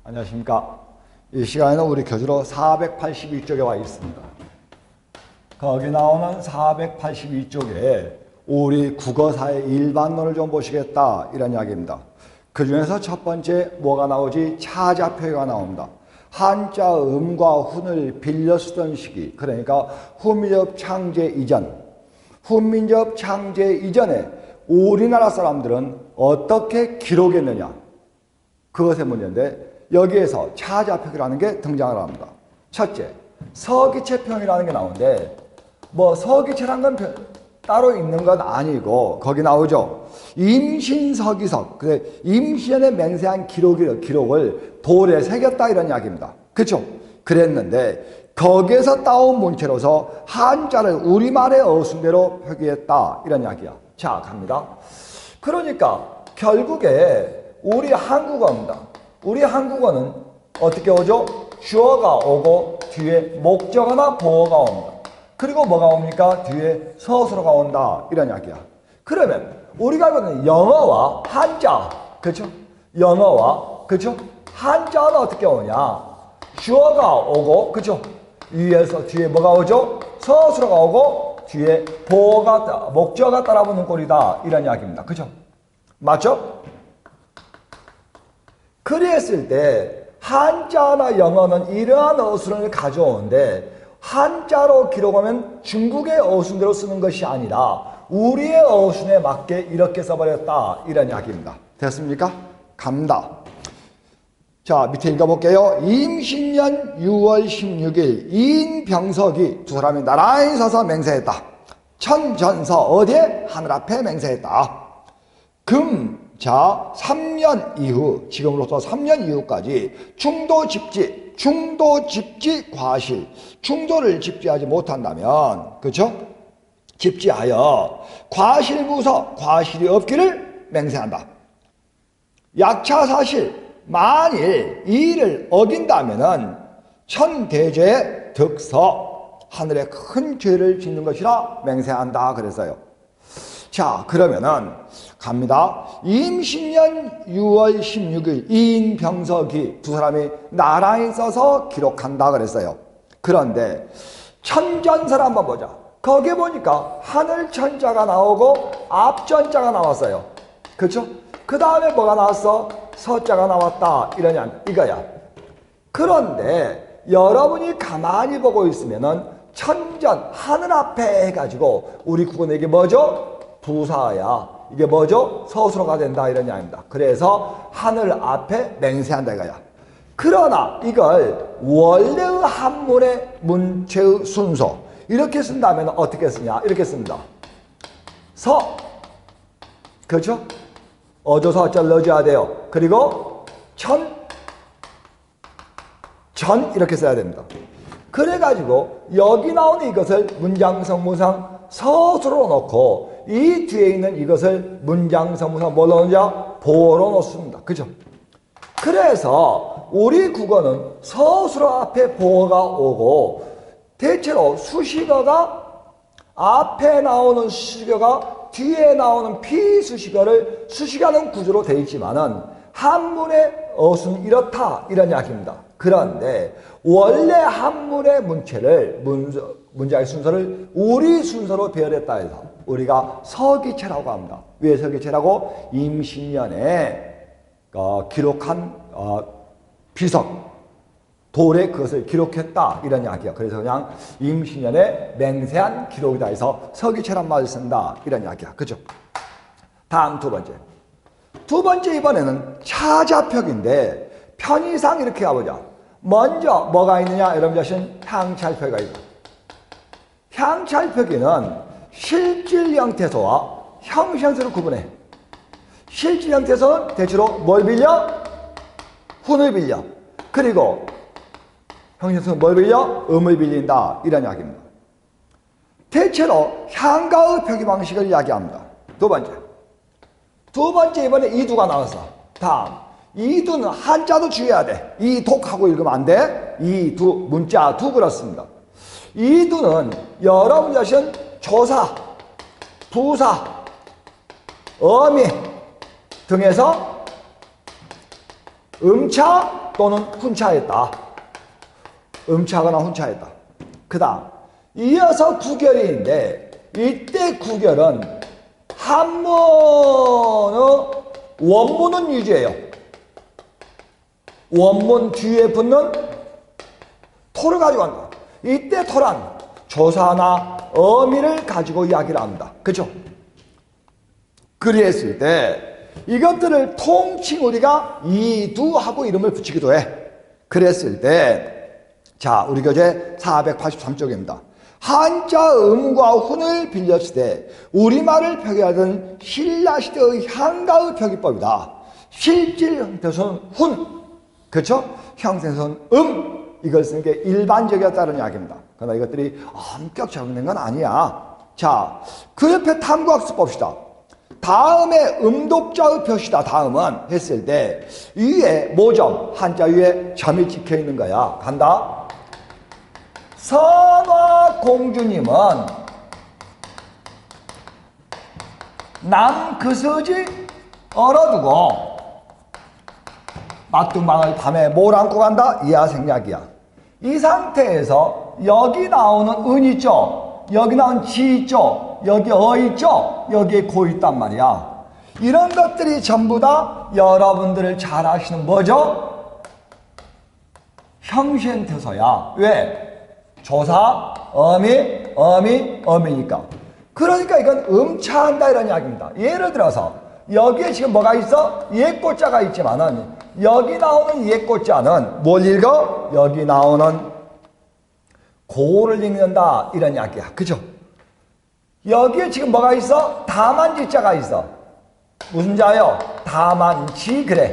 안녕하십니까. 이 시간에는 우리 교재로 482쪽에 와 있습니다. 거기 나오는 482쪽에 우리 국어사의 일반론을 좀 보시겠다 이런 이야기입니다. 그 중에서 첫 번째 뭐가 나오지? 차자표가 나옵니다. 한자 음과 훈을 빌려 쓰던 시기, 그러니까 훈민적 창제 이전, 훈민적 창제 이전에 우리나라 사람들은 어떻게 기록했느냐, 그것의 문제인데 여기에서 차자표기라는 게 등장을 합니다. 첫째, 서기체평이라는 게 나오는데 뭐 서기체란 건 따로 있는 건 아니고 거기 나오죠. 임신서기석, 그래 임신에 맹세한 기록을 돌에 새겼다 이런 이야기입니다. 그렇죠? 그랬는데 거기에서 따온 문체로서 한자를 우리말의 어순대로 표기했다 이런 이야기야. 자, 갑니다. 그러니까 결국에 우리 한국어입니다. 우리 한국어는 어떻게 오죠? 주어가 오고 뒤에 목적어나 보어가 옵니다. 그리고 뭐가 옵니까? 뒤에 서술어가 온다 이런 이야기야. 그러면 우리가 보는 영어와 한자, 그렇죠? 영어와 그렇죠? 한자는 어떻게 오냐? 주어가 오고 그렇죠? 위에서 뒤에 뭐가 오죠? 서술어가 오고 뒤에 보어가 목적어가 따라붙는 꼴이다 이런 이야기입니다. 그렇죠? 맞죠? 그랬을 때 한자나 영어는 이러한 어순을 가져오는데 한자로 기록하면 중국의 어순대로 쓰는 것이 아니라 우리의 어순에 맞게 이렇게 써버렸다 이런 이야기입니다. 됐습니까? 갑니다. 자, 밑에 읽어볼게요. 임신년 6월 16일 이인병석이 두 사람이 나란히 서서 맹세했다. 천전서 어디에? 하늘 앞에 맹세했다. 자, 3년 이후, 지금으로부터 3년 이후까지 충도집지 과실, 충도를 집지하지 못한다면, 그렇죠? 집지하여 과실부서, 과실이 없기를 맹세한다. 약차사실, 만일 이를 어긴다면은 천대죄 득서, 하늘에 큰 죄를 짓는 것이라 맹세한다 그랬어요. 자, 그러면은 갑니다. 임신년 6월 16일 이인병석이 두 사람이 나란히 써서 기록한다 그랬어요. 그런데 천전서를 한번 보자. 거기에 보니까 하늘천자가 나오고 앞전자가 나왔어요. 그렇죠? 그 다음에 뭐가 나왔어? 서자가 나왔다 이거야. 그런데 여러분이 가만히 보고 있으면은 천전, 하늘 앞에 해가지고 우리 국어는 이게 뭐죠? 부사야. 이게 뭐죠? 서술어가 된다 이런 이야기입니다. 그래서 하늘 앞에 맹세한다 이거야. 그러나 이걸 원래의 한문의 문체의 순서 이렇게 쓴다면 어떻게 쓰냐? 이렇게 씁니다. 서, 그렇죠? 어조서자를 넣어줘야 돼요. 그리고 전 이렇게 써야 됩니다. 그래가지고 여기 나오는 이것을 문장성무상 서술로 놓고 이 뒤에 있는 이것을 문장성무상 뭘로 넣느냐? 보어로 놓습니다. 그죠? 그래서 우리 국어는 서술어 앞에 보어가 오고 대체로 수식어가 앞에 나오는 수식어가 뒤에 나오는 피수식어를 수식하는 구조로 되어 있지만은 한문의 어순 이렇다 이런 이야기입니다. 그런데 원래 한문의 문체를 문장의 순서를 우리 순서로 배열했다 해서 우리가 서기체라고 합니다. 왜 서기체라고? 임신년에 기록한 비석 돌에 그것을 기록했다 이런 이야기야. 그래서 그냥 임신년에 맹세한 기록이다 해서 서기체란 말을 쓴다 이런 이야기야. 그죠? 다음 두 번째 이번에는 차자표기인데 편의상 이렇게 가보자. 먼저 뭐가 있느냐? 여러분 자신 향찰표기가 있다. 향찰표기는 실질 형태소와 형식형태를 구분해. 실질 형태소는 대체로 뭘 빌려? 훈을 빌려. 그리고 형식형태소는 뭘 빌려? 음을 빌린다 이런 이야기입니다. 대체로 향가의 표기 방식을 이야기합니다. 두 번째 이번에 이두가 나왔어. 다음 이두는 한자도 주의해야 돼. 이독하고 읽으면 안 돼. 이두, 문자 두 그렇습니다. 이두는 여러분 자신 조사, 부사, 어미 등에서 음차 또는 훈차했다. 음차거나 훈차했다. 그 다음 이어서 구결인데 이때 구결은 한문의 원문은 유지해요. 원문 뒤에 붙는 토를 가지고 한다. 이때 토란 조사나 어미를 가지고 이야기를 합니다. 그죠? 그랬을 때 이것들을 통칭 우리가 이두하고 이름을 붙이기도 해. 그랬을 때 자, 우리 교재 483쪽입니다. 한자 음과 훈을 빌렸을 때 우리말을 표기하던 신라시대의 향가의 표기법이다. 실질 형태선 훈, 그렇죠? 형태선 이걸 쓰는 게 일반적이었다는 이야기입니다. 그러나 이것들이 엄격 적용된 건 아니야. 자, 그 옆에 탐구학습 봅시다. 다음에 음독자의 표시다. 다음은 했을 때 위에 모점, 한자 위에 점이 찍혀 있는 거야. 간다. 선화공주님은 남그서지 얼어두고 막둥방을 밤에 뭘 안고 간다? 이하생략이야. 이 상태에서 여기 나오는 은 있죠? 여기 나오는 지 있죠? 여기 어 있죠? 여기에 고 있단 말이야. 이런 것들이 전부 다 여러분들을 잘 아시는 뭐죠? 형시행태소야. 왜? 조사, 어미니까. 그러니까 이건 음차한다 이런 이야기입니다. 예를 들어서 여기에 지금 뭐가 있어? 옛꼬자가 있지만은 여기 나오는 옛꼬자는 뭘 읽어? 여기 나오는 고를 읽는다 이런 이야기야. 그죠? 여기에 지금 뭐가 있어? 다만지자가 있어. 무슨 자요? 다만지. 그래.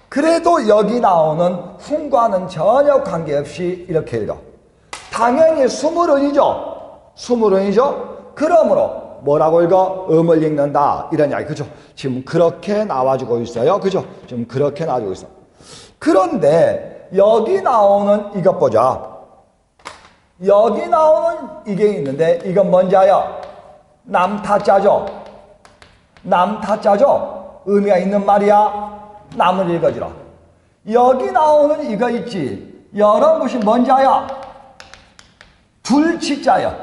그래도 여기 나오는 훈과는 전혀 관계없이 이렇게 읽어. 당연히 스물은이죠. 스물은이죠. 그러므로 뭐라고 읽어? 음을 읽는다 이런 이야기. 그죠? 지금 그렇게 나와주고 있어요. 그죠? 지금 그렇게 나와주고 있어. 그런데 여기 나오는 이것 보자. 여기 나오는 이게 있는데 이건 뭔지 알아요? 남타자죠. 남타자죠. 의미가 있는 말이야. 남을 읽어주라. 여기 나오는 이거 있지. 여러분이 뭔지 알아요? 둘치자야.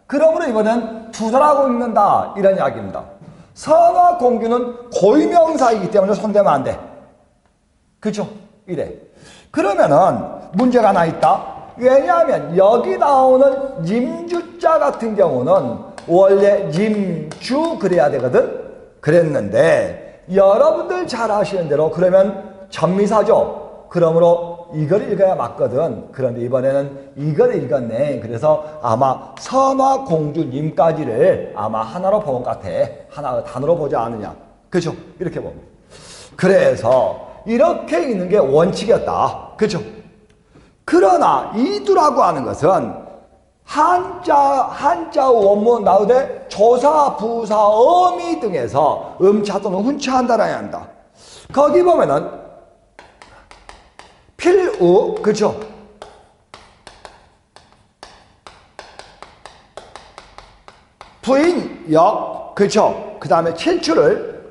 그러므로 이거는 두사라고 읽는다 이런 이야기입니다. 선화공주는 고유명사이기 때문에 손대면 안 돼. 그죠? 이래. 그러면은 문제가 하나 있다. 왜냐하면 여기 나오는 님주자 같은 경우는 원래 님주 그래야 되거든. 그랬는데 여러분들 잘 아시는 대로 그러면 전미사죠. 그러므로 이걸 읽어야 맞거든. 그런데 이번에는 이걸 읽었네. 그래서 아마 선화공주님까지를 아마 하나로 본 것 같아. 하나 단어로 보지 않느냐. 그죠? 이렇게 봅니다. 그래서 이렇게 읽는 게 원칙이었다. 그죠? 그러나 이두라고 하는 것은 한자 원문 나오되 조사, 부사, 어미 등에서 음차 또는 훈차한다라야 한다. 거기 보면은 필우, 그죠? 부인, 역, 그죠? 그 다음에 칠출을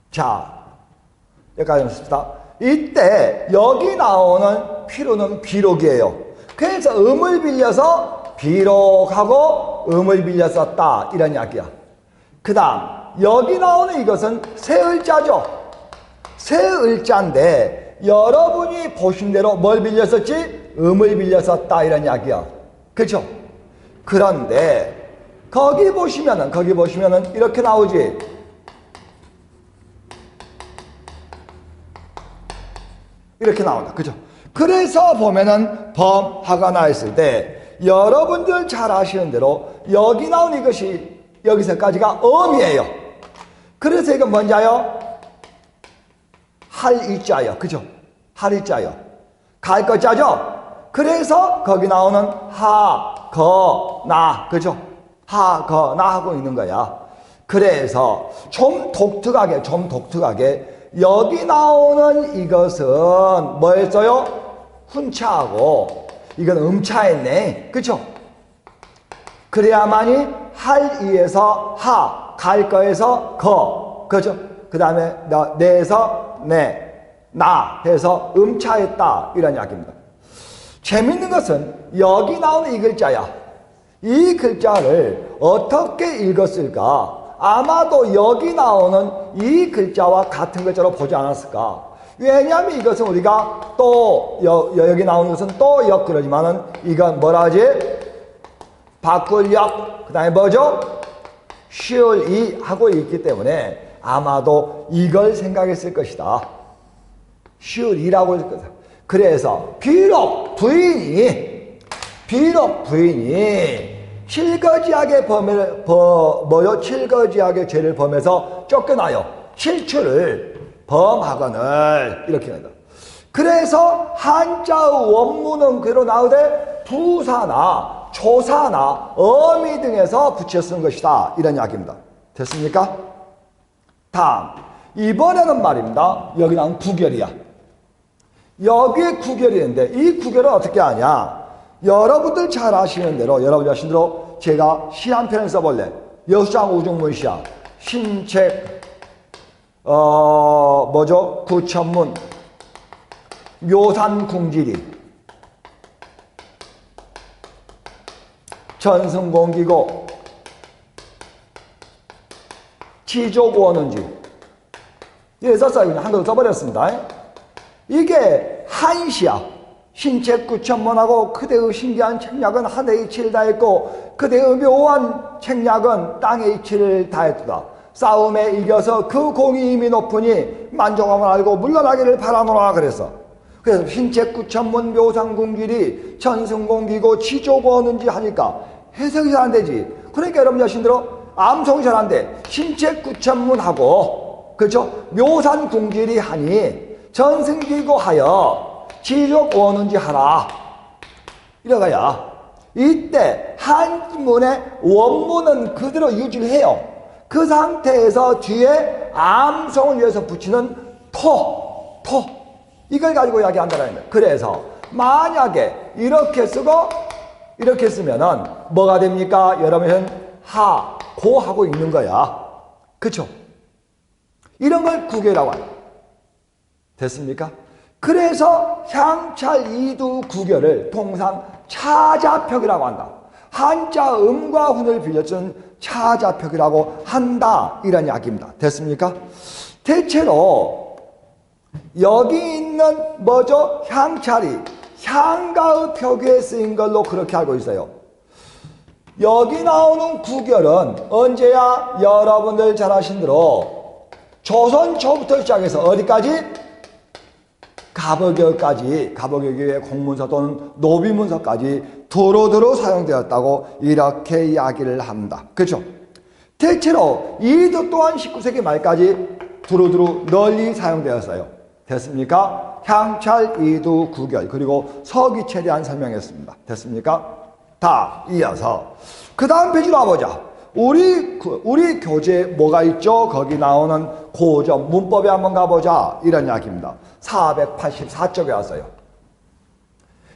자, 여기까지 씁시다. 이때 여기 나오는 필우는 비록이에요. 그래서 음을 빌려서 비록하고 음을 빌려 썼다 이런 이야기야. 그 다음 여기 나오는 이것은 세을자죠. 세을자인데 여러분이 보신 대로 뭘 빌려 썼지? 음을 빌려 썼다 이런 이야기야. 그렇죠? 그런데 거기 보시면은 이렇게 나오지. 이렇게 나온다. 그죠? 그래서 보면은 범하가 나있을 때 여러분들 잘 아시는 대로 여기 나온 이것이 여기서까지가 엄이에요. 그래서 이건 뭔지 아요? 할이자요. 그죠? 할이자요. 갈 것자죠? 그래서 거기 나오는 하, 거, 나. 그죠? 하, 거, 나 하고 있는 거야. 그래서 좀 독특하게 여기 나오는 이것은 뭐였어요? 훈차하고 이건 음차했네. 그쵸? 그래야만이 할 이에서 하, 갈 거에서 거. 그죠? 그 다음에 내에서 내, 나 해서 음차했다. 이런 이야기입니다. 재밌는 것은 여기 나오는 이 글자야. 이 글자를 어떻게 읽었을까? 아마도 여기 나오는 이 글자와 같은 글자로 보지 않았을까? 왜냐하면 이것은 우리가 또 여기 나오는 것은 또 역 그러지만은 이건 뭐라 하지? 바꿀 역. 그 다음에 뭐죠? 쉬울 이 하고 있기 때문에 아마도 이걸 생각했을 것이다. 쉬울 이라고 했을 것이다. 그래서 비록 부인이 칠거지하게 칠거지하게 죄를 범해서 쫓겨나요. 칠출을 범하거늘 이렇게 한다. 그래서 한자의 원문은 그대로 나오되 부사나 조사나 어미 등에서 붙여 쓴 것이다. 이런 이야기입니다. 됐습니까? 다음 이번에는 말입니다. 여기 나온 구결이야. 여기에 구결이 있는데 이 구결을 어떻게 하냐? 여러분들 잘 아시는 대로 여러분 자신대로 제가 시 한 편을 써볼래. 여수장 우중문 시야. 신책 뭐죠? 구천문 묘산궁지리 전승공기고 지조구원은지 이래 썼어요. 그냥 한글로 써버렸습니다. 이게 한시야. 신책 구천문하고 그대의 신기한 책략은 하늘의 이치를 다했고 그대의 묘한 책략은 땅의 이치를 다했도다. 싸움에 이겨서 그 공이 이미 높으니 만족함을 알고 물러나기를 바라노라 그랬어. 그래서 신책 구천문 묘상궁길이 전승공기고 지조구원은지 하니까 해석이 잘 안 되지. 그러니까 여러분 자신대로 암송이 잘 안 돼. 신책 구천문하고 그렇죠? 묘산궁길이 하니 전승기고 하여 지조구원은지 하라. 이래가야 이때 한문의 원문은 그대로 유지를 해요. 그 상태에서 뒤에 암송을 위해서 붙이는 토 이걸 가지고 이야기한다는 거예요. 그래서 만약에 이렇게 쓰고 이렇게 쓰면은 뭐가 됩니까? 여러분은 하, 고 하고 있는 거야. 그쵸? 이런 걸 구결이라고 합니다. 됐습니까? 그래서 향찰 이두 구결을 통상 차자평이라고 한다. 한자 음과 훈을 빌려준 차자평이라고 한다. 이런 이야기입니다. 됐습니까? 대체로 여기 있는 뭐죠? 향찰이 향가의 표기에 쓰인 걸로 그렇게 알고 있어요. 여기 나오는 구결은 언제야? 여러분들 잘 아신 대로 조선 초부터 시작해서 어디까지? 갑오격까지, 갑오격의 공문서 또는 노비문서까지 두루두루 사용되었다고 이렇게 이야기를 합니다. 그렇죠? 대체로 이도 또한 19세기 말까지 두루두루 널리 사용되었어요. 됐습니까? 향찰, 이두, 구결 그리고 서기체에 대한 설명했습니다. 됐습니까? 다 이어서 그 다음 페이지로 와보자. 우리 교재에 뭐가 있죠? 거기 나오는 고전 문법에 한번 가보자. 이런 이야기입니다. 484쪽에 왔어요.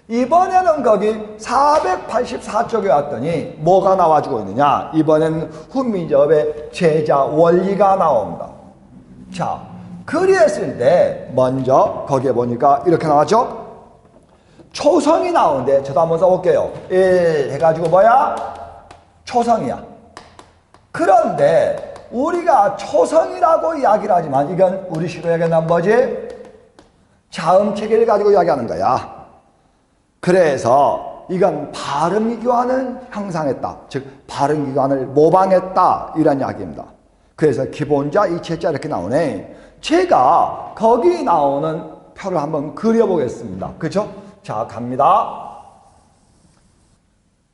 이번에는 거기 484쪽에 왔더니 뭐가 나와주고 있느냐? 이번에는 훈민정음의 제자 원리가 나옵니다. 자, 그리했을 때 먼저 거기에 보니까 이렇게 나왔죠? 초성이 나오는데 저도 한번 써볼게요. 1 해가지고 뭐야? 초성이야. 그런데 우리가 초성이라고 이야기를 하지만 이건 우리 식으로 얘기하는 뭐지? 자음체계를 가지고 이야기하는 거야. 그래서 이건 발음기관을 형상했다. 즉 발음기관을 모방했다. 이런 이야기입니다. 그래서 기본자, 이체자 이렇게 나오네. 제가 거기 나오는 표를 한번 그려보겠습니다. 그렇죠? 자, 갑니다.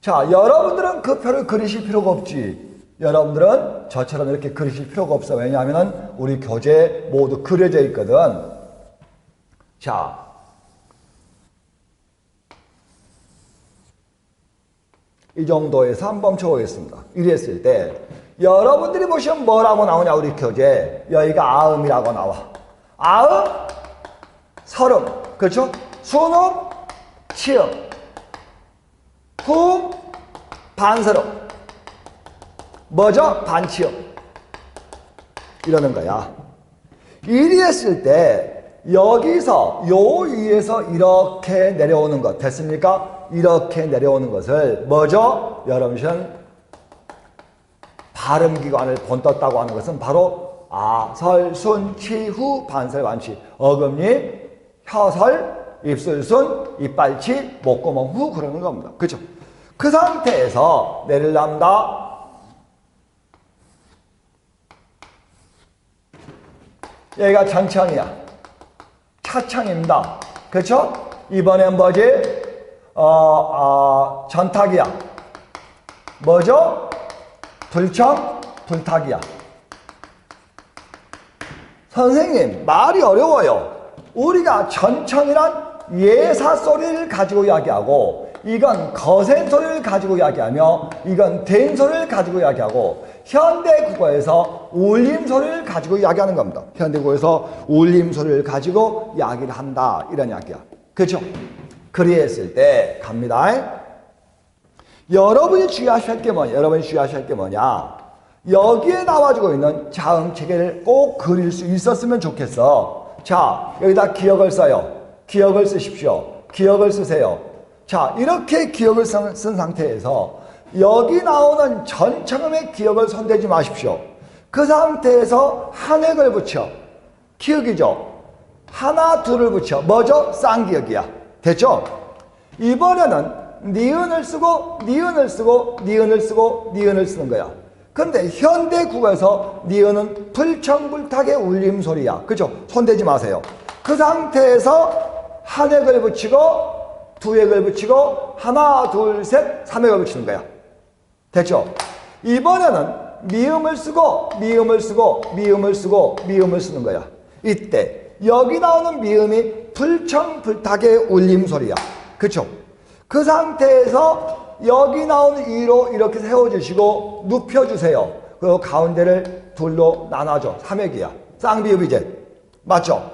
자, 여러분들은 그 표를 그리실 필요가 없지. 여러분들은 저처럼 이렇게 그리실 필요가 없어. 왜냐하면 우리 교재에 모두 그려져 있거든. 자, 이 정도에서 한번 쳐보겠습니다. 이랬을 때 여러분들이 보시면 뭐라고 나오냐? 우리 교재 여기가 아음이라고 나와. 아음, 설음, 그렇죠? 순음, 치음, 품, 반설음. 뭐죠? 반치음. 이러는 거야. 이랬을 때 여기서 요 위에서 이렇게 내려오는 것 됐습니까? 이렇게 내려오는 것을 뭐죠? 여러분 발음기관을 본떴다고 하는 것은 바로 설, 순, 치, 후, 반설, 완치, 어금니, 혀설, 입술순, 이빨치, 목구멍 후 그러는 겁니다. 그죠? 그 상태에서 내릴랍니다. 여기가 장창이야. 차창입니다. 그렇죠? 이번엔 뭐지? 전탁이야. 뭐죠? 불청, 불탁이야. 선생님, 말이 어려워요. 우리가 전청이란 예사 소리를 가지고 이야기하고, 이건 거센 소리를 가지고 이야기하며, 이건 된 소리를 가지고 이야기하고, 현대 국어에서 울림 소리를 가지고 이야기하는 겁니다. 현대 국어에서 울림 소리를 가지고 이야기를 한다. 이런 이야기야. 그렇죠? 그리했을 때 갑니다. 여러분이 주의하셔야 할 게 뭐냐? 여기에 나와주고 있는 자음 체계를 꼭 그릴 수 있었으면 좋겠어. 자, 여기다 기억을 써요. 기억을 쓰십시오. 기억을 쓰세요. 자, 이렇게 기억을 쓴 상태에서 여기 나오는 전청음의 기억을 손대지 마십시오. 그 상태에서 한획을 붙여. 기억이죠? 하나, 둘을 붙여. 뭐죠? 쌍기억이야. 됐죠? 이번에는 니은을 쓰고, 니은을 쓰고, 니은을 쓰고, 니은을 쓰는 거야. 근데 현대 국어에서 니은은 불청불탁의 울림소리야. 그죠? 손대지 마세요. 그 상태에서 한획을 붙이고, 두획을 붙이고, 하나, 둘, 셋, 삼획을 붙이는 거야. 됐죠? 이번에는 미음을 쓰고, 미음을 쓰고, 미음을 쓰고, 미음을 쓰는 거야. 이때 여기 나오는 미음이 불청불탁의 울림소리야. 그쵸? 그 상태에서 여기 나오는 이로 이렇게 세워주시고 눕혀주세요. 그리고 가운데를 둘로 나눠줘. 삼획이야. 쌍비읍이제. 맞죠?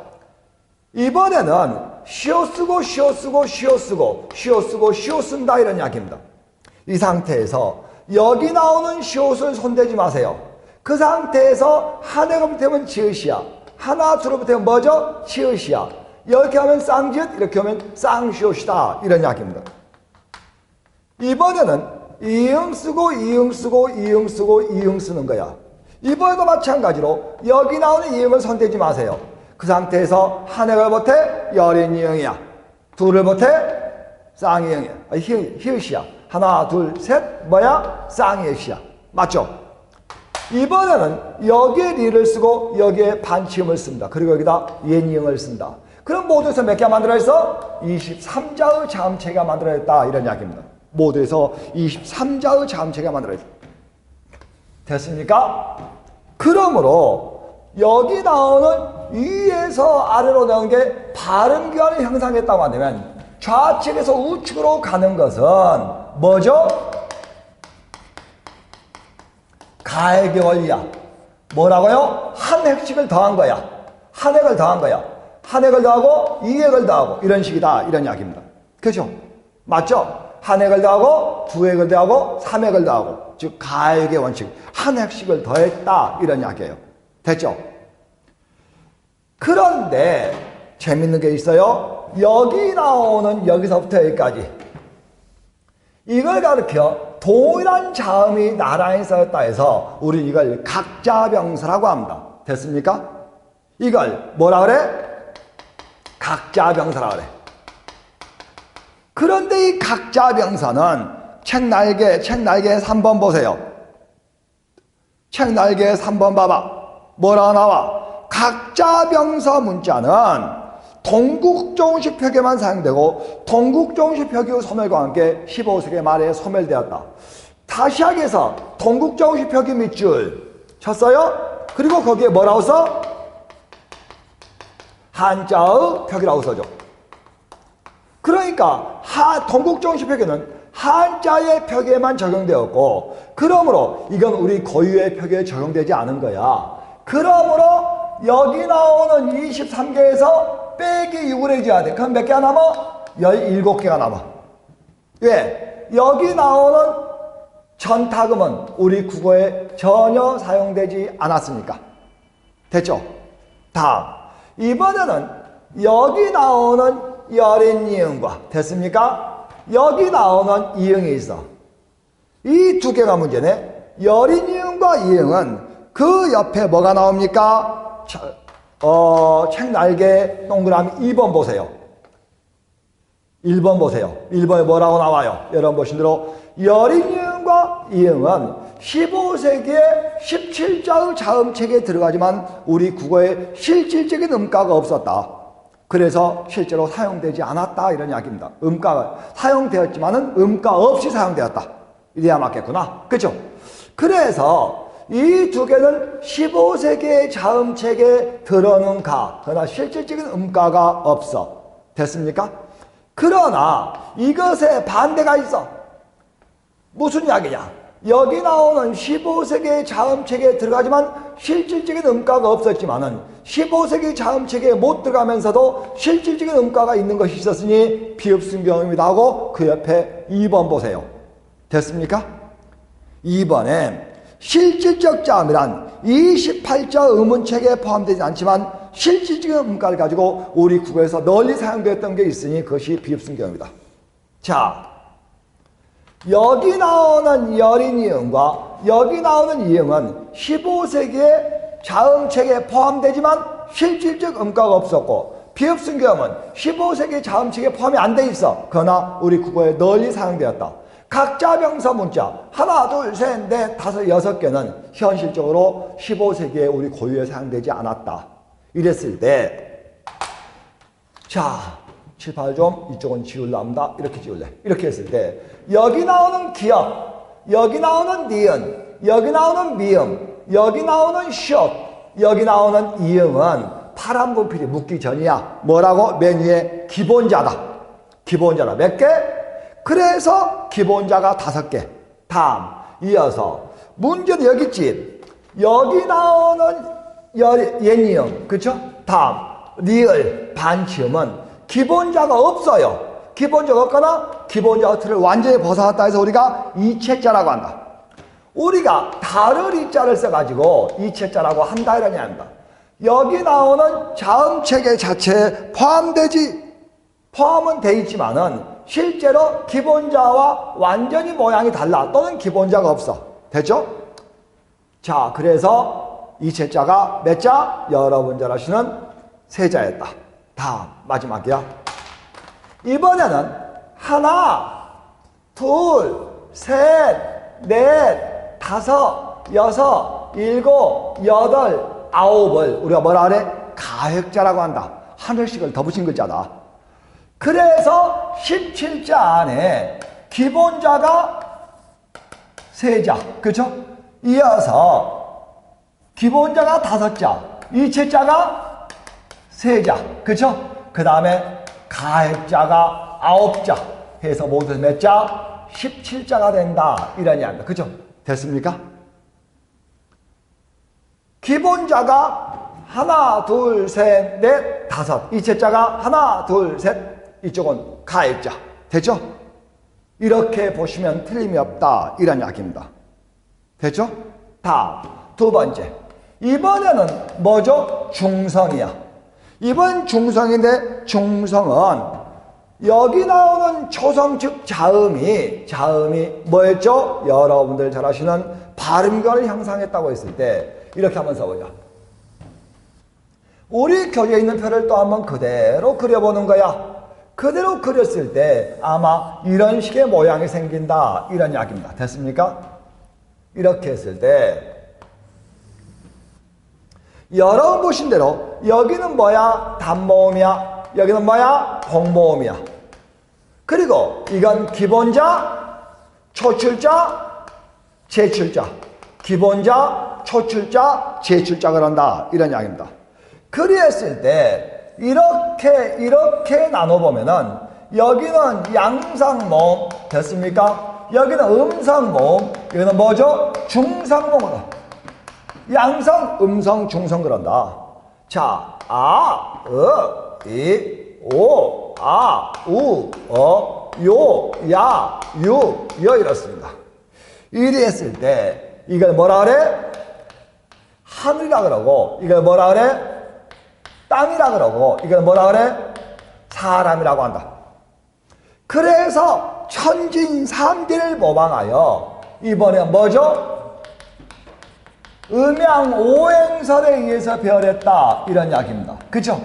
이번에는 쉬어 쓰고 쉬어 쓰고 쉬어 쓰고 쉬어 쓰고 쉬어 쓴다 이런 이야기입니다. 이 상태에서 여기 나오는 시옷을 손대지 마세요. 그 상태에서 하나가 붙으면 지읒이야. 하나 둘을 붙으면 뭐죠? 치읒이야. 이렇게 하면 쌍지읒, 이렇게 하면 쌍시옷이다. 이런 이야기입니다. 이번에는 이응 쓰고 이응 쓰고 이응 쓰고 이응 쓰는 거야. 이번에도 마찬가지로 여기 나오는 이응을 손대지 마세요. 그 상태에서 하나를 보태 여린 이응이야. 둘을 보태 쌍이응이야. 히읗이야. 하나 둘 셋 뭐야? 쌍이응이야. 맞죠? 이번에는 여기에 리를 쓰고 여기에 반치음을 씁니다. 그리고 여기다 예니응을 쓴다. 그럼 모두에서 몇 개 만들어냈어? 23자의 자음체가 만들어냈다. 이런 이야기입니다. 모두에서 23자의 자음체가 만들어냈다. 됐습니까? 그러므로 여기 나오는 위에서 아래로 나온 게 발음기관을 형성했다고 한다면 좌측에서 우측으로 가는 것은 뭐죠? 가액의 원리야. 뭐라고요? 한 획씩을 더한 거야. 한 획을 더한 거야. 한 획을 더하고 이 획을 더하고 이런 식이다. 이런 이야기입니다. 그죠? 맞죠? 한 획을 더하고 두 획을 더하고 삼 획을 더하고 즉 가액의 원칙 한 획씩을 더했다. 이런 이야기예요. 됐죠? 그런데 재밌는 게 있어요. 여기 나오는 여기서부터 여기까지 이걸 가르쳐 동일한 자음이 나란히 쌓였다 해서 우리 이걸 각자병사라고 합니다. 됐습니까? 이걸 뭐라 그래? 각자병사라 그래. 그런데 이 각자병사는 책날개 3번 보세요. 책날개 3번 봐봐. 뭐라 나와? 각자병사 문자는 동국종식 표기만 사용되고 동국종식 표기 후 소멸과 함께 15세기 말에 소멸되었다. 다시 하기해서 동국종식 표기 밑줄 쳤어요? 그리고 거기에 뭐라고 써? 한자의 표기라고 써줘. 그러니까 동국종식 표기는 한자의 표기에만 적용되었고 그러므로 이건 우리 고유의 표기에 적용되지 않은 거야. 그러므로 여기 나오는 23개에서 빼기 6을 해줘야 돼. 그럼 몇 개가 남아? 17개가 남아. 왜? 여기 나오는 전타금은 우리 국어에 전혀 사용되지 않았으니까. 됐죠? 다음. 이번에는 여기 나오는 여린 이응과 됐습니까? 여기 나오는 이응이 있어. 이 두 개가 문제네. 여린 이응과 이응은 그 옆에 뭐가 나옵니까? 책 날개 동그라미 2번 보세요. 1번 보세요. 1번에 뭐라고 나와요? 여러분 보신 대로 여린 이응과 이응은 15세기에 17자의 자음책에 들어가지만 우리 국어에 실질적인 음가가 없었다. 그래서 실제로 사용되지 않았다 이런 이야기입니다. 음가가 사용되었지만은 음가 없이 사용되었다. 이래야 맞겠구나. 그렇죠? 그래서 이 두 개는 15세기의 자음책에 들어오는 가, 그러나 실질적인 음가가 없어. 됐습니까? 그러나 이것에 반대가 있어. 무슨 이야기냐? 여기 나오는 15세기의 자음책에 들어가지만 실질적인 음가가 없었지만은 15세기 자음책에 못 들어가면서도 실질적인 음가가 있는 것이 있었으니 비읍순경입니다 하고 그 옆에 2번 보세요. 됐습니까? 2번에 실질적 자음이란 28자 음운책에 포함되지 않지만 실질적인 음가를 가지고 우리 국어에서 널리 사용되었던 게 있으니 그것이 비읍순경입니다. 자, 여기 나오는 여린 이응과 여기 나오는 이응은 15세기의 자음책에 포함되지만 실질적 음가가 없었고 비읍순경은 15세기 자음책에 포함이 안 돼 있어. 그러나 우리 국어에 널리 사용되었다. 각자 병서 문자 하나, 둘, 셋, 넷, 다섯, 6개는 현실적으로 15세기에 우리 고유에 사용되지 않았다. 이랬을 때 자, 칠판 좀 이쪽은 지울랍니다. 이렇게 지울래. 이렇게 했을 때 여기 나오는 기역, 여기 나오는 니은, 여기 나오는 미음, 여기 나오는 시옷, 여기 나오는 이응은 파란 분필이 묻기 전이야. 뭐라고? 맨 위에 기본자다. 기본자다. 몇 개? 그래서 기본자가 5개. 다음 이어서 문제는 여기 있지. 여기 나오는 옛이응, 그쵸? 다음 리을 반치음은 기본자가 없어요. 기본자가 없거나 기본자 틀을 완전히 벗어났다 해서 우리가 이체자라고 한다. 우리가 다를 이자를 써가지고 이체자라고 한다 이러냐 합니다. 여기 나오는 자음체계 자체에 포함은 돼 있지만은 실제로 기본자와 완전히 모양이 달라. 또는 기본자가 없어. 됐죠? 자, 그래서 이체자가 몇 자? 여러분 잘 아시는 3자였다. 다음 마지막이야. 이번에는 하나, 둘, 셋, 넷, 다섯, 여섯, 일곱, 여덟, 아홉을 우리가 뭐라 그래? 가획자라고 한다. 하늘씩을 더 붙인 글자다. 그래서 17자 안에 기본자가 3자, 그렇죠? 이어서 기본자가 5자, 이체자가 3자, 그렇죠? 그 다음에 가획자가 9자 해서 모두 몇 자? 17자가 된다. 이런 이야기입니다. 그죠? 됐습니까? 기본자가 하나, 둘, 셋, 넷, 다섯. 이체자가 하나, 둘, 셋. 이쪽은 가획자. 됐죠? 이렇게 보시면 틀림이 없다. 이런 이야기입니다. 됐죠? 다음 두 번째. 이번에는 뭐죠? 중성이야. 이번 중성인데 중성은 여기 나오는 초성 즉 자음이 뭐였죠? 여러분들 잘 아시는 발음견을 형성했다고 했을 때 이렇게 한번 써보자. 우리 교재에 있는 표를 또 한번 그대로 그려보는 거야. 그대로 그렸을 때 아마 이런 식의 모양이 생긴다. 이런 이야기입니다. 됐습니까? 이렇게 했을 때 여러분 보신 대로 여기는 뭐야? 단모음이야. 여기는 뭐야? 복모음이야. 그리고 이건 기본자, 초출자, 제출자. 기본자, 초출자, 제출자 그런다. 이런 이야기입니다. 그랬을 때 이렇게 나눠보면은 여기는 양상모음 됐습니까? 여기는 음성모음, 여기는 뭐죠? 중상모음이다. 양성, 음성, 중성 그런다. 자, 아, 이, 오, 아, 우, 요, 야, 유, 여 이렇습니다. 이리 했을 때 이걸 뭐라 그래? 하늘이라 그러고 이걸 뭐라 그래? 땅이라 그러고 이걸 뭐라 그래? 사람이라고 한다. 그래서 천진삼기를 모방하여 이번에 뭐죠? 음양오행설에 의해서 배열했다 이런 이야기입니다. 그죠?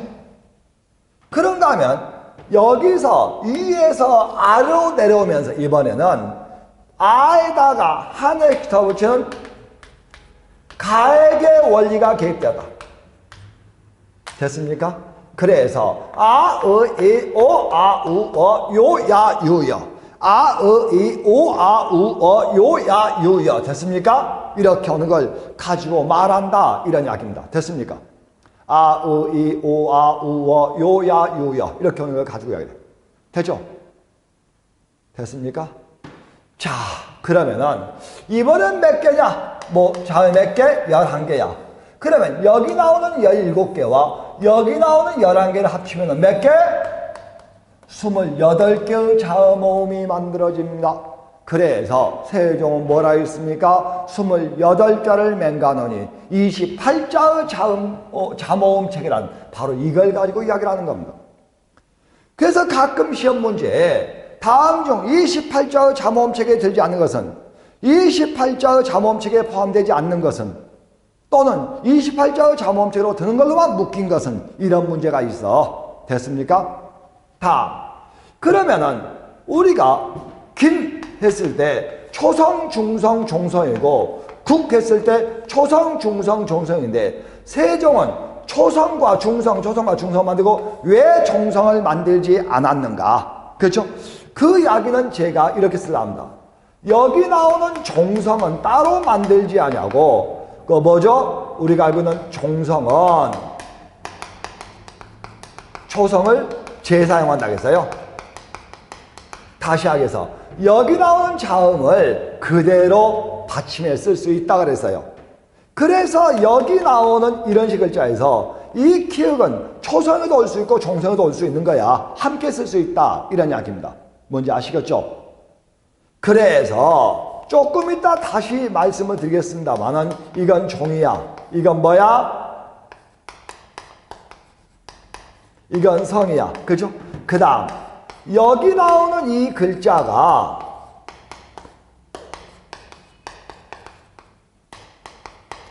그런가 하면 여기서 위에서 아래로 내려오면서 이번에는 아에다가 하늘에 붙여붙이는 가액의 원리가 개입되었다. 됐습니까? 그래서 아, 으, 이, 오, 아, 우, 어, 요, 야, 유여. 아, 으, 이, 오, 아, 우, 어, 요, 야, 유여. 됐습니까? 이렇게 오는 걸 가지고 말한다. 이런 이야기입니다. 됐습니까? 아, 으, 이, 오, 아, 우, 어, 요, 야, 유여. 이렇게 오는 걸 가지고 이야기해요. 됐죠? 됐습니까? 자, 그러면은 이번엔 몇 개냐? 뭐, 자, 몇 개? 11개야. 그러면 여기 나오는 17개와 여기 나오는 11개를 합치면 몇 개? 28개의 자음모음이 만들어집니다. 그래서 세종은 뭐라 했습니까? 28자를 맹가하노니 28자의 자모음 체계란 바로 이걸 가지고 이야기를 하는 겁니다. 그래서 가끔 시험 문제에 다음 중 28자의 자모음 체계에 들지 않는 것은 28자의 자모음 체계에 포함되지 않는 것은 또는 28자의 자모음체로 드는 걸로만 묶인 것은 이런 문제가 있어. 됐습니까? 다. 그러면은 우리가 김 했을 때 초성, 중성, 종성이고 국 했을 때 초성, 중성, 종성인데 세종은 초성과 중성, 초성과 중성 만들고 왜 종성을 만들지 않았는가? 그렇죠? 그 이야기는 제가 이렇게 쓰랍니다. 여기 나오는 종성은 따로 만들지 않냐고. 그 뭐죠? 우리가 알고 있는 종성은 초성을 재사용한다고 했어요. 다시 하겠어. 여기 나오는 자음을 그대로 받침에 쓸 수 있다 그랬어요. 그래서 여기 나오는 이런 식 글자에서 이 키읔은 초성에도 올 수 있고 종성에도 올 수 있는 거야. 함께 쓸 수 있다. 이런 이야기입니다. 뭔지 아시겠죠? 그래서 조금 이따 다시 말씀을 드리겠습니다만은 이건 종이야. 이건 뭐야? 이건 성이야. 그죠? 그 다음 여기 나오는 이 글자가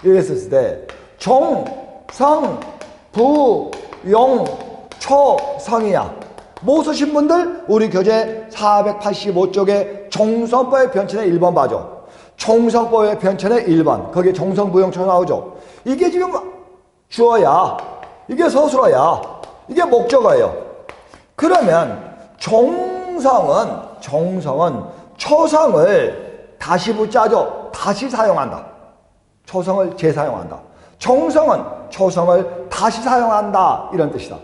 이렇게 썼을 때 종, 성, 부, 용, 초, 성이야. 뭐 쓰신 분들 우리 교재 485쪽에 종성법의 변천의 1번 봐줘. 종성법의 변천의 1번. 거기에 종성부용초 나오죠. 이게 지금 주어야. 이게 서술어야. 이게 목적어예요. 그러면 종성은 초성을 다시 붙자죠. 다시 사용한다. 초성을 재사용한다. 종성은 초성을 다시 사용한다. 이런 뜻이다.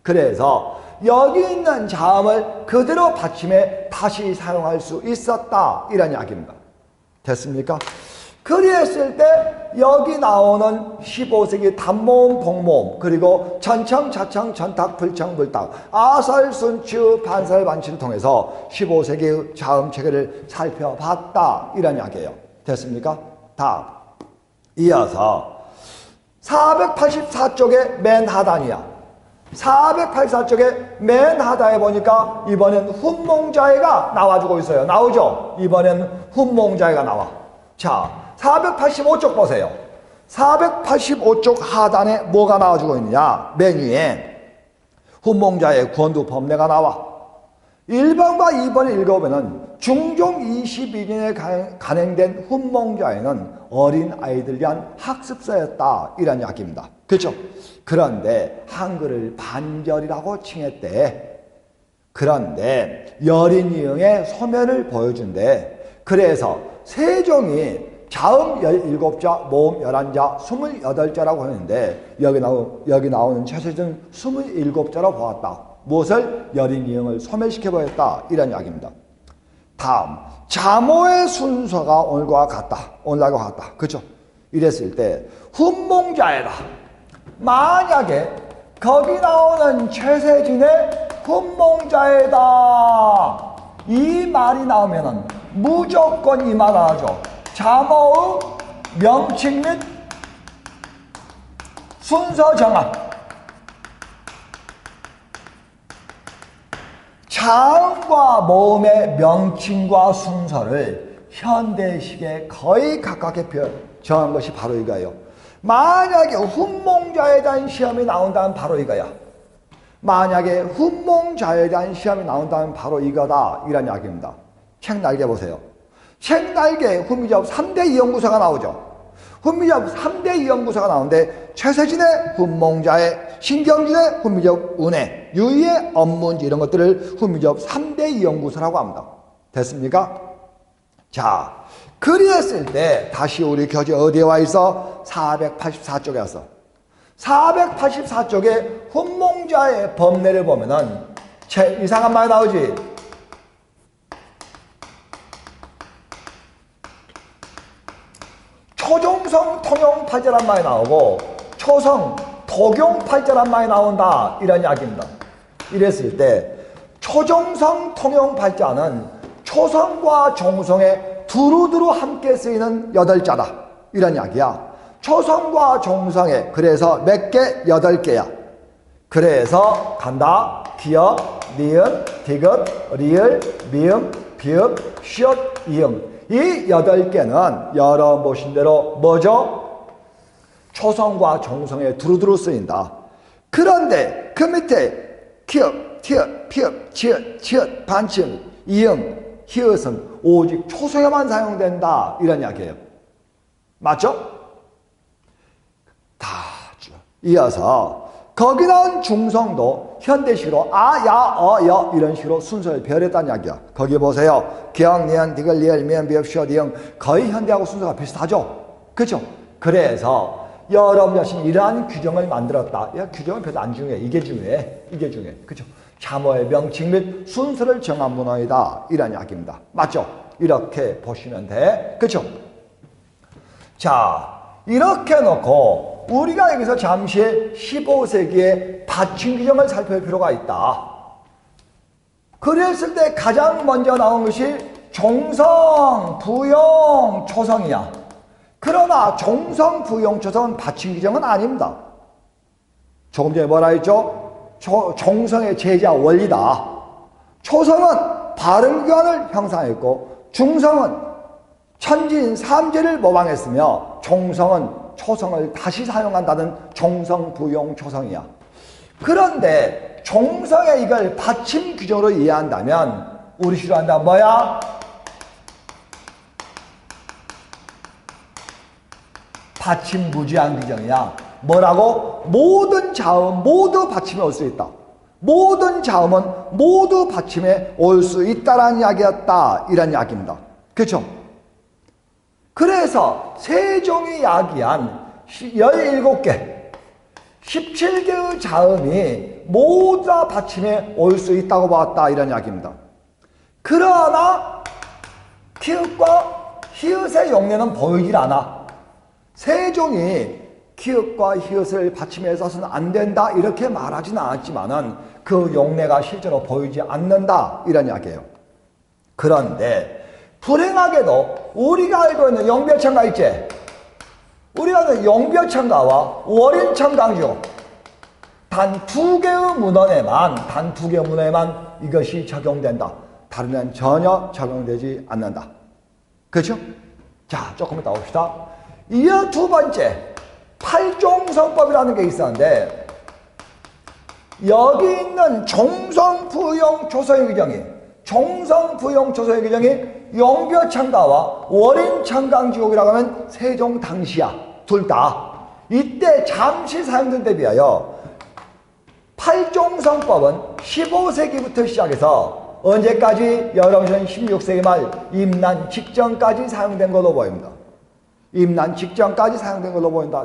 그래서 여기 있는 자음을 그대로 받침에 다시 사용할 수 있었다. 이런 이야기입니다. 됐습니까? 그랬을 때 여기 나오는 15세기 단모음, 복모음, 그리고 전청, 자청, 전탁, 불청, 불탁, 아설, 순추, 반설, 반치를 통해서 15세기의 자음 체계를 살펴봤다. 이런 이야기예요. 됐습니까? 다음. 이어서 484쪽의 맨 하단이야. 484쪽에 맨 하단에 보니까 이번엔 훈몽자해가 나와주고 있어요. 나오죠? 이번엔 훈몽자해가 나와. 자, 485쪽 보세요. 485쪽 하단에 뭐가 나와주고 있느냐? 맨 위에 훈몽자해 구원두 법례가 나와. 1번과 2번을 읽어보면 중종 22년에 간행된 훈몽자해는 어린 아이들 위한 학습서였다. 이런 이야기입니다. 그렇죠? 그런데 한글을 반절이라고 칭했대. 그런데 여린이응의 소멸을 보여준대. 그래서 세종이 자음 17자, 모음 11자, 28자라고 하는데 여기 나오는 최세종 27자로 보았다. 무엇을? 여린이응을 소멸시켜 보였다. 이런 이야기입니다. 다음, 자모의 순서가 오늘과 같다. 그렇죠? 이랬을 때 훈몽자해다. 만약에 거기 나오는 최세진의 훈몽자해다 이 말이 나오면은 무조건 이 말 하죠. 자모의 명칭 및 순서 정함. 자음과 모음의 명칭과 순서를 현대식에 거의 가깝게 정한 것이 바로 이거예요. 만약에 훈몽자에 대한 시험이 나온다면 바로 이거야. 만약에 훈몽자에 대한 시험이 나온다면 바로 이거다. 이런 이야기입니다. 책 날개 보세요. 책 날개에 훈미적 3대 이연구사가 나오죠. 훈미적 3대 이연구사가 나오는데 최세진의 훈몽자의, 신경진의 훈미적 운해, 유희의 업문지 이런 것들을 훈미적 3대 이연구사라고 합니다. 됐습니까? 자, 그리했을 때 다시 우리 교재 어디에 와 있어? 484쪽에 왔어. 484쪽에 훈몽자의 법례를 보면은 이상한 말이 나오지. 초종성 통용팔자란 말이 나오고 초성 독용팔자란 말이 나온다. 이런 이야기입니다. 이랬을 때 초종성 통용팔자는 초성과 종성에 두루두루 함께 쓰이는 8자다. 이런 이야기야. 초성과 종성에 그래서 몇 개? 8개야. 그래서 간다. 기역, 니은, 디귿, 리을, 미음, 비읍, 시옷, 이응. 이 8개는 여러분 보신 대로 뭐죠? 초성과 종성에 두루두루 쓰인다. 그런데 그 밑에 기역, 티읕, 피읕, 치읕, 치읕, 반침, 이응, 히읗은 오직 초성에만 사용된다. 이런 이야기예요. 맞죠? 다 이어서 거기 나온 중성도 현대식으로 아, 야, 어, 여 이런 식으로 순서를 배열했다는 이야기야. 거기 보세요. 기역, 니은, 디귿, 리을, 미음, 비읍, 시옷, 이응 거의 현대하고 순서가 비슷하죠. 그렇죠? 그래서 여러분 자신이 이러한 규정을 만들었다. 야, 규정은 별로 안 중요해. 이게 중요해. 이게 중요해. 그렇죠? 자모의 명칭 및 순서를 정한 문헌이다. 이런 이야기입니다. 맞죠? 이렇게 보시면 돼. 그렇죠? 자, 이렇게 놓고 우리가 여기서 잠시 15세기의 받침 규정을 살펴볼 필요가 있다. 그랬을 때 가장 먼저 나온 것이 종성, 부용, 초성이야. 그러나 종성, 부용, 초성은 받침 규정은 아닙니다. 조금 전에 뭐라 했죠? 종성의 제자 원리다. 초성은 발음교환을 형성했고 중성은 천진 삼재를 모방했으며 종성은 초성을 다시 사용한다는 종성, 부용, 초성이야. 그런데 종성의 이걸 받침 규정으로 이해한다면 우리 싫어한다 뭐야? 받침 무제한 규정이야. 뭐라고? 모든 자음 모두 받침에 올 수 있다. 모든 자음은 모두 받침에 올 수 있다라는 이야기였다. 이런 이야기입니다. 그렇죠? 그래서 세종이 야기한 17개, 17개의 자음이 모두 다 받침에 올 수 있다고 봤다. 이런 이야기입니다. 그러나 키읔과 히읗의 용례는 보이질 않아. 세종이 키읔과 히읗을 받침에 써서는 안 된다 이렇게 말하지는 않았지만은 그 용례가 실제로 보이지 않는다. 이런 이야기예요. 그런데 불행하게도 우리가 알고 있는 영별창가 있지? 우리가 아는 영별창가와 월인창강조 단 2개의 문헌에만 이것이 적용된다. 다른 데는 전혀 적용되지 않는다. 그렇죠? 자, 조금 이따 봅시다. 이어 두 번째, 팔종성법이라는 게 있었는데 여기 있는 종성부용 조서의 규정이 종성부용 조서의 규정이 영별창가와 월인창강지옥이라고 하면 세종 당시야. 둘 다. 이때 잠시 사용된 데 비하여 팔종성법은 15세기부터 시작해서 언제까지? 여러분 16세기 말 임난 직전까지 사용된 걸로 보입니다. 임난 직전까지 사용된 걸로 보인다.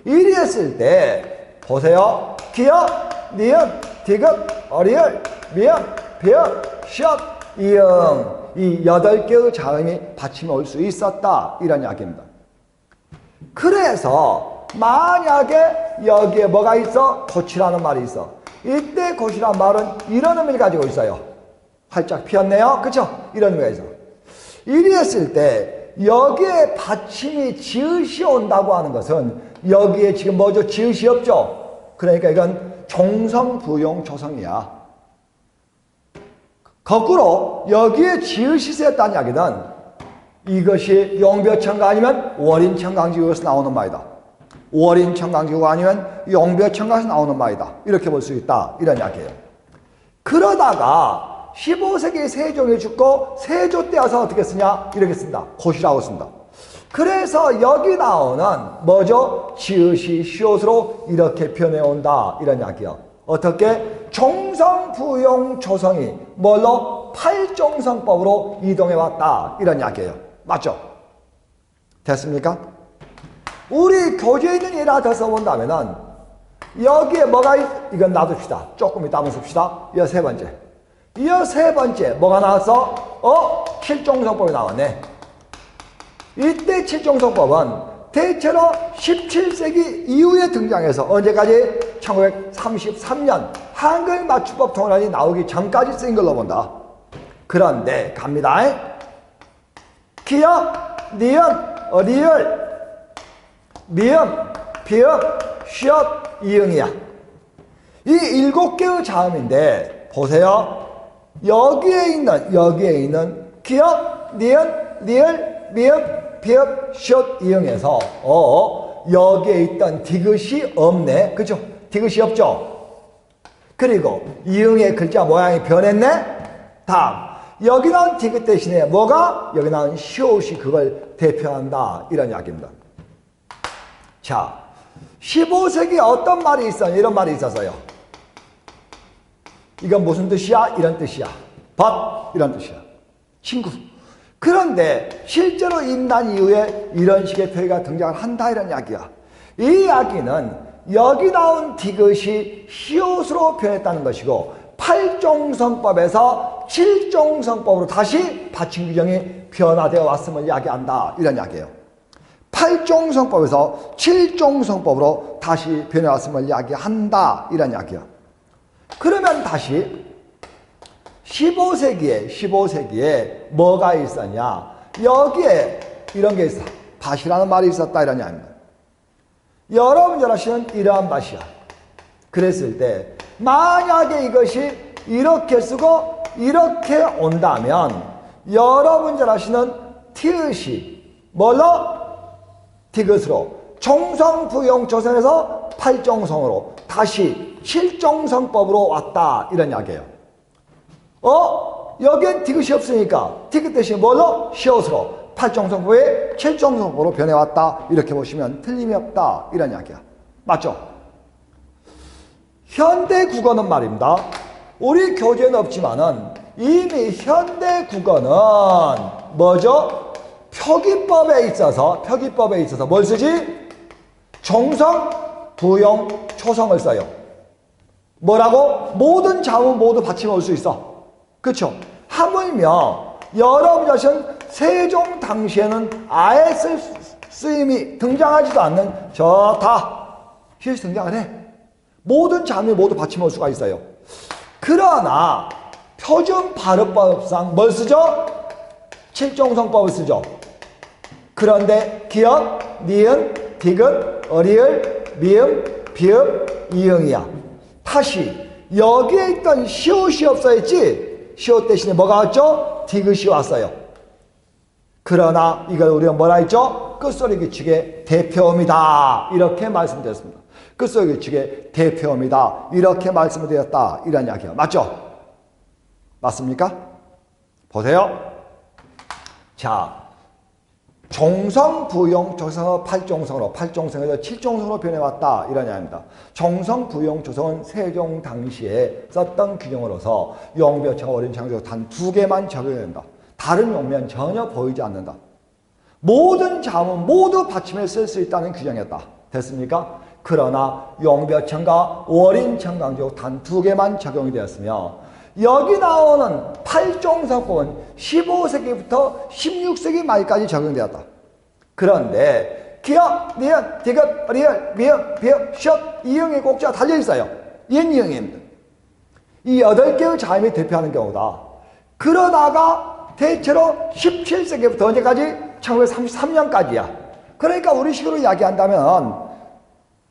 이리 했을 때 보세요. 기역, 니은, 디귿, 리을, 미음, 비읍, 시옷, 이응 이 8개의 자음이 받침에 올 수 있었다. 이런 이야기입니다. 그래서 만약에 여기에 뭐가 있어? 고치라는 말이 있어. 이때 고치라는 말은 이런 의미를 가지고 있어요. 활짝 피었네요. 그쵸? 이런 의미가 있어. 이리 했을 때 여기에 받침이 지읒이 온다고 하는 것은 여기에 지금 뭐죠? 지읒이 없죠? 그러니까 이건 종성, 부용, 조성이야. 거꾸로 여기에 지읒이 쓰였다는 이야기는 이것이 용벼천가 아니면 월인천강지구에서 나오는 말이다. 월인천강지구가 아니면 용벼천가에서 나오는 말이다. 이렇게 볼 수 있다. 이런 이야기예요. 그러다가 15세기 세종이 죽고 세조 때 와서 어떻게 쓰냐? 이렇게 쓴다. 고시라고 쓴다. 그래서 여기 나오는 뭐죠? 지읒이 시옷으로 이렇게 변해온다. 이런 이야기야. 어떻게? 종성, 부용, 조성이 뭘로? 팔종성법으로 이동해왔다. 이런 이야기예요. 맞죠? 됐습니까? 우리 교재에 있는 예를 하나 더 써본다면은 여기에 뭐가 이건 놔둡시다. 조금 이따 한번 씁시다. 이거 세 번째. 이어 세 번째 뭐가 나왔어? 칠종성법이 나왔네. 이때 칠종성법은 대체로 17세기 이후에 등장해서 언제까지? 1933년 한글 맞춤법 통일안이 나오기 전까지 쓰인 걸로 본다. 그런데 갑니다. 기역, 니은, 리을, 미음, 비음, 시옷, 이응이야. 이 7개의 자음인데 보세요. 여기에 있는 기역, 니은, 리을, 미음, 비읍, 시옷, 이응에서 여기에 있던 디귿이 없네. 그죠? 디귿이 없죠? 그리고 이응의 글자 모양이 변했네. 다음 여기 나온 디귿 대신에 뭐가? 여기 나온 시옷이 그걸 대표한다. 이런 이야기입니다. 자, 15세기 어떤 말이 있어요? 이런 말이 있었어요. 이건 무슨 뜻이야? 이런 뜻이야. 벗 이런 뜻이야. 친구. 그런데 실제로 임난 이후에 이런 식의 표기가 등장을 한다. 이런 이야기야. 이 이야기는 여기 나온 디귿이 시옷으로 변했다는 것이고 팔종성법에서 칠종성법으로 다시 받침 규정이 변화되어 왔음을 이야기한다. 이런 이야기예요. 팔종성법에서 칠종성법으로 다시 변해왔음을 이야기한다. 이런 이야기야. 그러면 다시 15세기에 뭐가 있었냐? 여기에 이런 게 있어. 밭이라는 말이 있었다. 이런 이야기입니다. 여러분 잘 아시는 이러한 밭이야. 그랬을 때 만약에 이것이 이렇게 쓰고 이렇게 온다면 여러분 잘 아시는 티읕이 뭘로? 디귿으로 종성, 부용, 조성에서 팔종성으로 다시 칠종성법으로 왔다. 이런 이야기예요. 여기엔 디귿이 없으니까 디귿 대신 뭘로? 시옷으로 팔종성법에 칠종성법으로 변해왔다. 이렇게 보시면 틀림이 없다. 이런 이야기야. 맞죠? 현대 국어는 말입니다. 우리 교재는 없지만은 이미 현대 국어는 뭐죠? 표기법에 있어서 뭘 쓰지? 종성, 부용, 초성을 써요. 뭐라고? 모든 자음 모두 받침을 올 수 있어. 그렇죠? 하물며 여러분 자신 세종 당시에는 아예 쓰임이 등장하지도 않는 히읗이 등장을 해. 모든 자음이 모두 받침을 올 수가 있어요. 그러나 표준 발음법상 뭘 쓰죠? 칠종성법을 쓰죠. 그런데 기역, 니은, 디귿, 리을, 미음, 비읍, 이응이야. 다시 여기에 있던 시옷이 없어졌지? 시옷 대신에 뭐가 왔죠? 디귿이 왔어요. 그러나 이걸 우리가 뭐라 했죠? 끝소리 규칙의 대표음이다. 이렇게 말씀드렸습니다. 끝소리 규칙의 대표음이다. 이렇게 말씀을 드렸다. 이런 이야기가 맞죠? 맞습니까? 보세요. 자, 종성, 부용, 조성을 팔종성에서 칠종성으로 변해왔다. 이런 이야기입니다. 종성, 부용, 조성은 세종 당시에 썼던 규정으로서 용벼천가, 월인천가 단 2개만 적용이 된다. 다른 용면 전혀 보이지 않는다. 모든 자음은 모두 받침에 쓸 수 있다는 규정이었다. 됐습니까? 그러나 용벼천가, 월인천강조 단 2개만 적용이 되었으며 여기 나오는 팔종성법은 15세기부터 16세기 말까지 적용되었다. 그런데 기역, 니은, 디귿, 리을, 미음, 비읍, 시옷, 이응의 꼭지가 달려있어요. 이응입니다. 이 8개의 자음이 대표하는 경우다. 그러다가 대체로 17세기부터 언제까지? 1933년까지야. 그러니까 우리 식으로 이야기한다면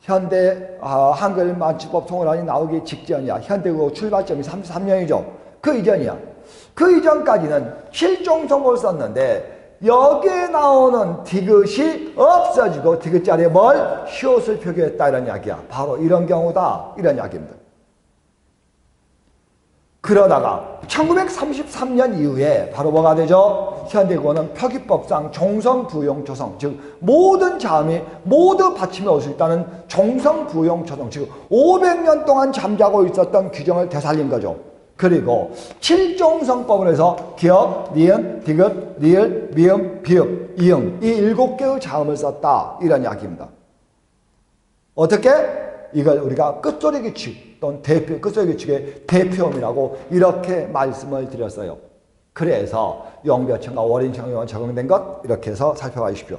현대 한글 맞춤법 통일안이 나오기 직전이야. 현대국어 출발점이 33년이죠. 그 이전이야. 그 이전까지는 실종성을 썼는데 여기에 나오는 디귿이 없어지고 디귿 자리에 뭘? 시옷을 표기했다 이런 이야기야. 바로 이런 경우다 이런 이야기입니다. 그러다가 1933년 이후에 바로 뭐가 되죠? 현대국어는 표기법상 종성부용조성, 즉 모든 자음이 모두 받침에 올 수 있다는 종성부용조성, 즉 500년 동안 잠자고 있었던 규정을 되살린 거죠. 그리고 칠종성법을 해서 기역, 니은, 디귿, 리을, 미음, 비읍, 이응 이 7개의 자음을 썼다 이런 이야기입니다. 어떻게? 이걸 우리가 끝소리 규칙 또는 대표, 끝소리 규칙의 대표음이라고 이렇게 말씀을 드렸어요. 그래서 영변천과 월인천과 적용된 것 이렇게 해서 살펴봐 주십시오.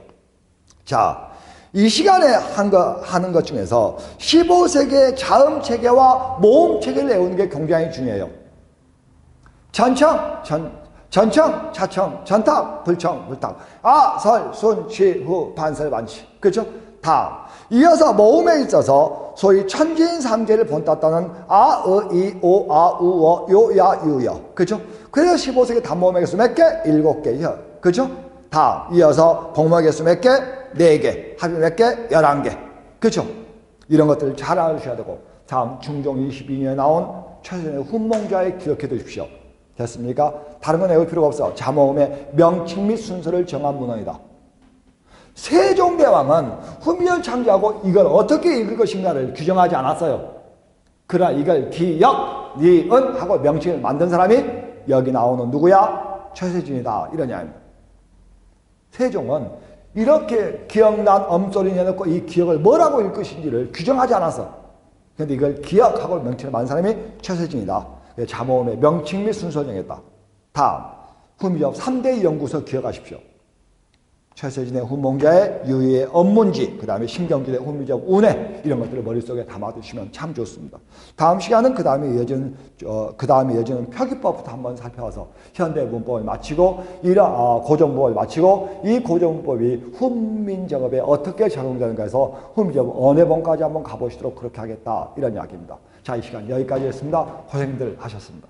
자, 이 시간에 하는 것 중에서 15세기의 자음 체계와 모음 체계를 외우는 게 굉장히 중요해요. 전청, 차청, 전탁, 불청, 불탁, 설, 순, 시, 후, 반설, 반치. 그렇죠? 다음. 이어서 모음에 있어서 소위 천지인 삼계를 본땄다는 이, 오, 우, 어, 요, 야, 유, 여. 그렇죠? 그래서 15세기 단모음의 개수 몇 개? 7개. 그렇죠? 다음. 이어서 복모의 개수 몇 개? 4개. 합이 몇 개? 11개. 그렇죠? 이런 것들을 잘 알으셔야 되고 다음 중종 22년에 나온 최선의 훈몽자에 기억해 두십시오. 됐습니까? 다른 건 외울 필요가 없어. 자모음의 명칭 및 순서를 정한 문헌이다. 세종대왕은 훈민을 창조하고 이걸 어떻게 읽을 것인가를 규정하지 않았어요. 그러나 이걸 기역, 니은 하고 명칭을 만든 사람이 여기 나오는 누구야? 최세진이다. 이런 이야기입니다. 세종은 이렇게 기억난 엄소리 내놓고 이 기억을 뭐라고 읽을 것인지를 규정하지 않았어. 그런데 이걸 기억하고 명칭을 만든 사람이 최세진이다. 자모음의 명칭 및 순서 정했다. 다음, 훈민접 3대 연구소 기억하십시오. 최세진의 훈몽자의 유의의 업문지, 그 다음에 신경길의 훈민접 운해 이런 것들을 머릿속에 담아두시면 참 좋습니다. 다음 시간은 그 다음에 이어지는 표기법부터 한번 살펴봐서 현대 문법을 마치고 고전문법을 마치고 이 고전문법이 훈민정업에 어떻게 적용되는가 해서 훈민정 언해본까지 한번 가보시도록 그렇게 하겠다 이런 이야기입니다. 자, 이 시간 여기까지 했습니다. 고생들 하셨습니다.